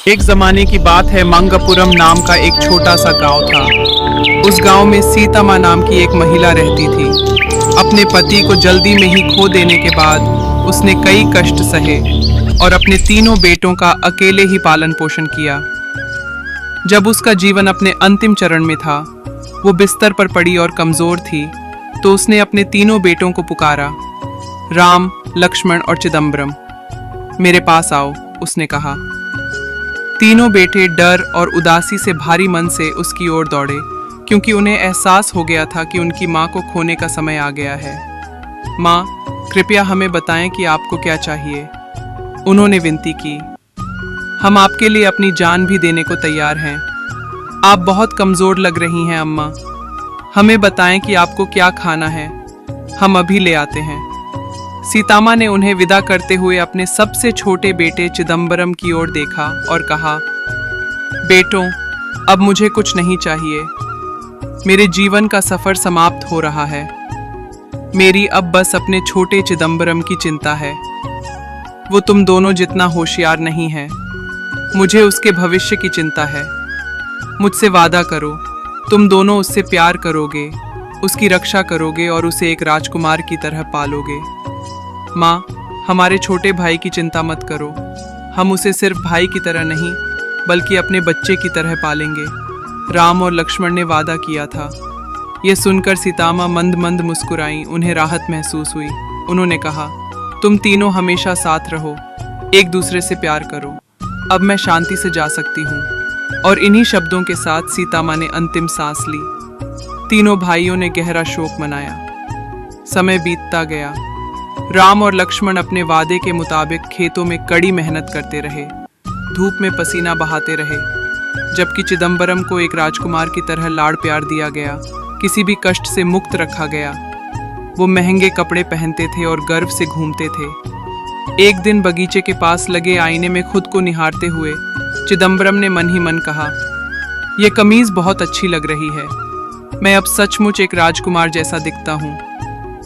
एक जमाने की बात है। मंगपुरम नाम का एक छोटा सा गांव था। उस गांव में सीतामा नाम की एक महिला रहती थी। अपने पति को जल्दी में ही खो देने के बाद उसने कई कष्ट सहे और अपने तीनों बेटों का अकेले ही पालन पोषण किया। जब उसका जीवन अपने अंतिम चरण में था, वो बिस्तर पर पड़ी और कमजोर थी, तो उसने अपने तीनों बेटों को पुकारा, राम, लक्ष्मण और चिदम्बरम, मेरे पास आओ, उसने कहा। तीनों बेटे डर और उदासी से भारी मन से उसकी ओर दौड़े, क्योंकि उन्हें एहसास हो गया था कि उनकी माँ को खोने का समय आ गया है। माँ, कृपया हमें बताएं कि आपको क्या चाहिए, उन्होंने विनती की। हम आपके लिए अपनी जान भी देने को तैयार हैं। आप बहुत कमजोर लग रही हैं अम्मा। हमें बताएं कि आपको क्या खाना है, हम अभी ले आते हैं। सीतामा ने उन्हें विदा करते हुए अपने सबसे छोटे बेटे चिदम्बरम की ओर देखा और कहा, बेटों, अब मुझे कुछ नहीं चाहिए। मेरे जीवन का सफर समाप्त हो रहा है। मेरी अब बस अपने छोटे चिदम्बरम की चिंता है। वो तुम दोनों जितना होशियार नहीं है। मुझे उसके भविष्य की चिंता है। मुझसे वादा करो, तुम दोनों उससे प्यार करोगे, उसकी रक्षा करोगे और उसे एक राजकुमार की तरह पालोगे। माँ, हमारे छोटे भाई की चिंता मत करो। हम उसे सिर्फ भाई की तरह नहीं, बल्कि अपने बच्चे की तरह पालेंगे। राम और लक्ष्मण ने वादा किया था। यह सुनकर सीतामा मंद मंद मुस्कुराईं। उन्हें राहत महसूस हुई। उन्होंने कहा, तुम तीनों हमेशा साथ रहो, एक दूसरे से प्यार करो। अब मैं शांति से जा सकती हूँ। और इन्हीं शब्दों के साथ सीतामा ने अंतिम सांस ली। तीनों भाइयों ने गहरा शोक मनाया। समय बीतता गया। राम और लक्ष्मण अपने वादे के मुताबिक खेतों में कड़ी मेहनत करते रहे, धूप में पसीना बहाते रहे, जबकि चिदम्बरम को एक राजकुमार की तरह लाड़ प्यार दिया गया, किसी भी कष्ट से मुक्त रखा गया। वो महंगे कपड़े पहनते थे और गर्व से घूमते थे। एक दिन बगीचे के पास लगे आईने में खुद को निहारते हुए चिदम्बरम ने मन ही मन कहा, यह कमीज बहुत अच्छी लग रही है। मैं अब सचमुच एक राजकुमार जैसा दिखता हूँ।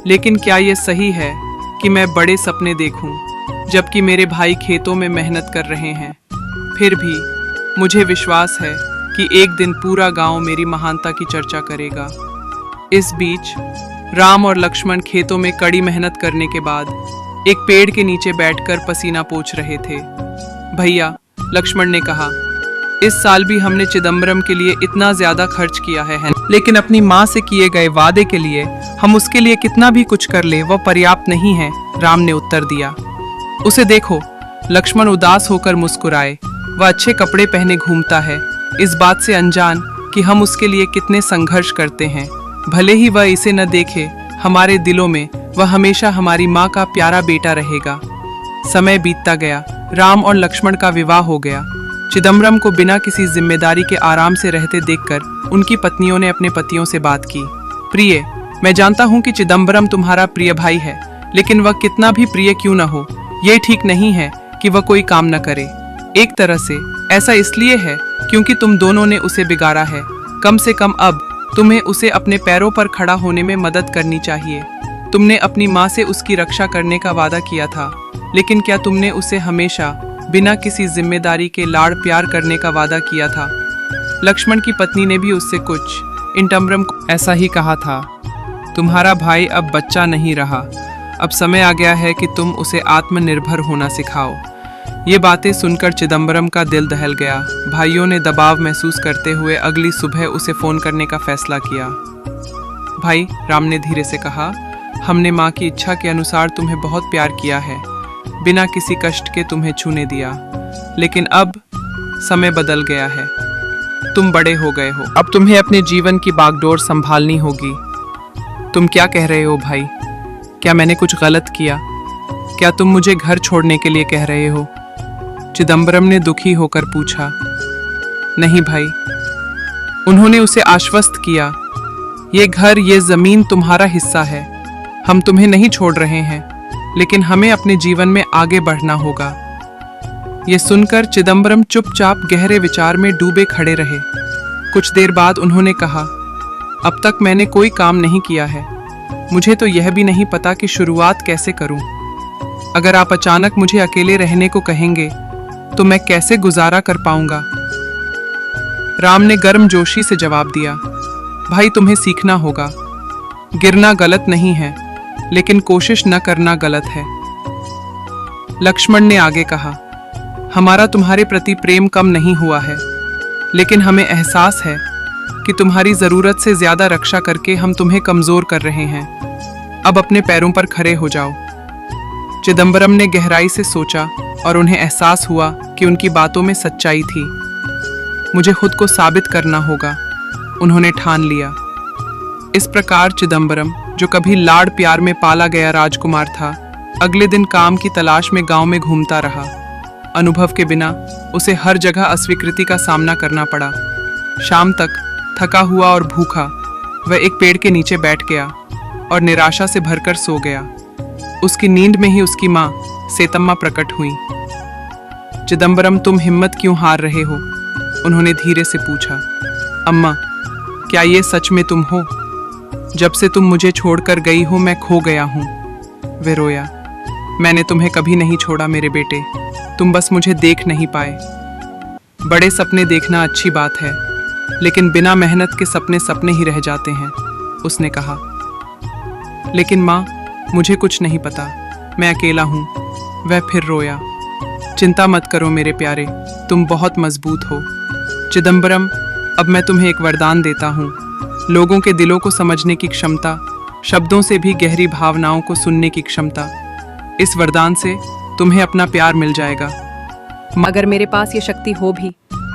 लेकिन क्या यह सही है कि मैं बड़े सपने देखूं, जबकि मेरे भाई खेतों में मेहनत कर रहे हैं? फिर भी मुझे विश्वास है कि एक दिन पूरा गांव मेरी महानता की चर्चा करेगा। इस बीच राम और लक्ष्मण खेतों में कड़ी मेहनत करने के बाद एक पेड़ के नीचे बैठकर पसीना पोंछ रहे थे। भैया, लक्ष्मण ने कहा, इस साल भी हमने चिदम्बरम के लिए इतना ज्यादा खर्च किया है, लेकिन अपनी माँ से किए गए वादे के लिए हम उसके लिए कितना भी कुछ कर ले, वह पर्याप्त नहीं है, राम ने उत्तर दिया। उसे देखो, लक्ष्मण उदास होकर मुस्कुराए। वह अच्छे कपड़े पहने घूमता है, इस बात से अनजान कि हम उसके लिए कितने संघर्ष करते हैं। भले ही वह इसे न देखे, हमारे दिलों में वह हमेशा हमारी माँ का प्यारा बेटा रहेगा। समय बीतता गया। राम और लक्ष्मण का विवाह हो गया। चिदम्बरम को बिना किसी जिम्मेदारी के आराम से रहते देखकर उनकी पत्नियों ने अपने पतियों से बात की। प्रिय, मैं जानता हूँ कि चिदम्बरम तुम्हारा प्रिय भाई है, लेकिन वह कितना भी प्रिय क्यों न हो, यह ठीक नहीं है कि वह कोई काम न करे। एक तरह से ऐसा इसलिए है क्योंकि तुम दोनों ने उसे बिगाड़ा है। कम से कम अब तुम्हें उसे अपने पैरों पर खड़ा होने में मदद करनी चाहिए। तुमने अपनी माँ से उसकी रक्षा करने का वादा किया था, लेकिन क्या तुमने उसे हमेशा बिना किसी जिम्मेदारी के लाड़ प्यार करने का वादा किया था? लक्ष्मण की पत्नी ने भी उससे कुछ चिदम्बरम को ऐसा ही कहा था। तुम्हारा भाई अब बच्चा नहीं रहा। अब समय आ गया है कि तुम उसे आत्मनिर्भर होना सिखाओ। ये बातें सुनकर चिदम्बरम का दिल दहल गया। भाइयों ने दबाव महसूस करते हुए अगली सुबह उसे फोन करने का फैसला किया। भाई, राम ने धीरे से कहा, हमने माँ की इच्छा के अनुसार तुम्हें बहुत प्यार किया है, बिना किसी कष्ट के तुम्हें छूने दिया। लेकिन अब समय बदल गया है। तुम बड़े हो गए हो। अब तुम्हें अपने जीवन की बागडोर संभालनी होगी। तुम क्या कह रहे हो भाई? क्या मैंने कुछ गलत किया? क्या तुम मुझे घर छोड़ने के लिए कह रहे हो? चिदम्बरम ने दुखी होकर पूछा। नहीं भाई, उन्होंने उसे आश्वस्त किया, ये घर, ये जमीन तुम्हारा हिस्सा है। हम तुम्हें नहीं छोड़ रहे हैं, लेकिन हमें अपने जीवन में आगे बढ़ना होगा। ये सुनकर चिदम्बरम चुपचाप गहरे विचार में डूबे खड़े रहे। कुछ देर बाद उन्होंने कहा, अब तक मैंने कोई काम नहीं किया है। मुझे तो यह भी नहीं पता कि शुरुआत कैसे करूं। अगर आप अचानक मुझे अकेले रहने को कहेंगे तो मैं कैसे गुजारा कर पाऊंगा। राम ने गर्मजोशी से जवाब दिया, भाई तुम्हें सीखना होगा। गिरना गलत नहीं है, लेकिन कोशिश न करना गलत है। लक्ष्मण ने आगे कहा, हमारा तुम्हारे प्रति प्रेम कम नहीं हुआ है, लेकिन हमें एहसास है कि तुम्हारी जरूरत से ज्यादा रक्षा करके हम तुम्हें कमजोर कर रहे हैं। अब अपने पैरों पर खड़े हो जाओ। चिदंबरम ने गहराई से सोचा और उन्हें एहसास हुआ कि उनकी बातों में सच्चाई थी। मुझे खुद को साबित करना होगा, उन्होंने ठान लिया। इस प्रकार चिदंबरम, जो कभी लाड़ प्यार में पाला गया राजकुमार था, अगले दिन काम की तलाश में गांव में घूमता रहा। अनुभव के बिना उसे हर जगह अस्वीकृति का सामना करना पड़ा। शाम तक थका हुआ और भूखा वह एक पेड़ के नीचे बैठ गया और निराशा से भरकर सो गया। उसकी नींद में ही उसकी माँ सेतम्मा प्रकट हुई। चिदंबरम, तुम हिम्मत क्यों हार रहे हो? उन्होंने धीरे से पूछा। अम्मा, क्या ये सच में तुम हो? जब से तुम मुझे छोड़कर गई हो मैं खो गया हूँ। वे रोया। मैंने तुम्हें कभी नहीं छोड़ा मेरे बेटे, तुम बस मुझे देख नहीं पाए। बड़े सपने देखना अच्छी बात है, लेकिन बिना मेहनत के सपने सपने ही रह जाते हैं, उसने कहा। लेकिन माँ, मुझे कुछ नहीं पता, मैं अकेला हूँ। वह फिर रोया। चिंता मत करो मेरे प्यारे, तुम बहुत मजबूत हो। चिदंबरम, अब मैं तुम्हें एक वरदान देता हूँ। लोगों के दिलों को समझने की क्षमता, शब्दों से भी गहरी भावनाओं को सुनने की क्षमता। इस वरदान से तुम्हें अपना प्यार मिल जाएगा। अगर मेरे पास ये शक्ति हो भी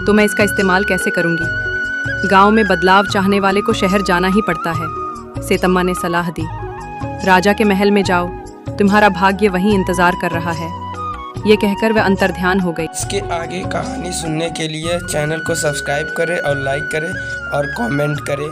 तो मैं इसका इस्तेमाल कैसे करूंगी? गांव में बदलाव चाहने वाले को शहर जाना ही पड़ता है, सेतम्मा ने सलाह दी। राजा के महल में जाओ, तुम्हारा भाग्य वहीं इंतजार कर रहा है। ये कहकर वह अंतर्ध्यान हो गई। इसके आगे कहानी सुनने के लिए चैनल को सब्सक्राइब करें और लाइक करें और कमेंट करें।